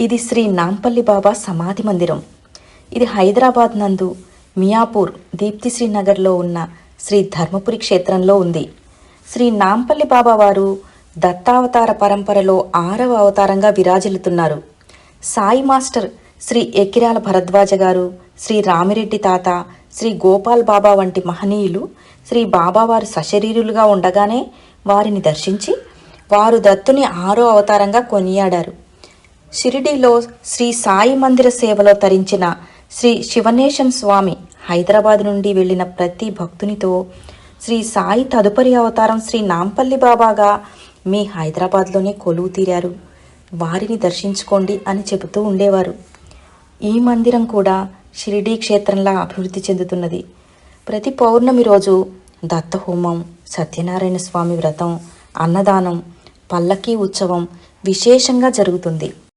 ఇది శ్రీ నాంపల్లి బాబా సమాధి మందిరం. ఇది హైదరాబాద్ నందు మియాపూర్ దీప్తిశ్రీ నగర్లో ఉన్న శ్రీ ధర్మపురి క్షేత్రంలో ఉంది. శ్రీ నాంపల్లి బాబా వారు దత్తావతార పరంపరలో 6వ అవతారంగా విరాజిల్లుతున్నారు. సాయి మాస్టర్ శ్రీ ఎకిరాల భరద్వాజ గారు, శ్రీ రామిరెడ్డి తాత, శ్రీ గోపాల్ బాబా వంటి మహనీయులు శ్రీ బాబావారు సశరీరులుగా ఉండగానే వారిని దర్శించి వారు దత్తుని 6వ అవతారంగా కొనియాడారు. షిరిడీలో శ్రీ సాయి మందిర సేవలో తరించిన శ్రీ శివనేశం స్వామి హైదరాబాద్ నుండి వెళ్ళిన ప్రతి భక్తునితో శ్రీ సాయి తదుపరి అవతారం శ్రీ నాంపల్లి బాబాగా మీ హైదరాబాద్లోనే కొలువు తీరారు, వారిని దర్శించుకోండి అని చెబుతూ ఉండేవారు. ఈ మందిరం కూడా షిరిడీ క్షేత్రంలా అభివృద్ధి చెందుతున్నది. ప్రతి పౌర్ణమి రోజు దత్తహోమం, సత్యనారాయణ స్వామి వ్రతం, అన్నదానం, పల్లకీ ఉత్సవం విశేషంగా జరుగుతుంది.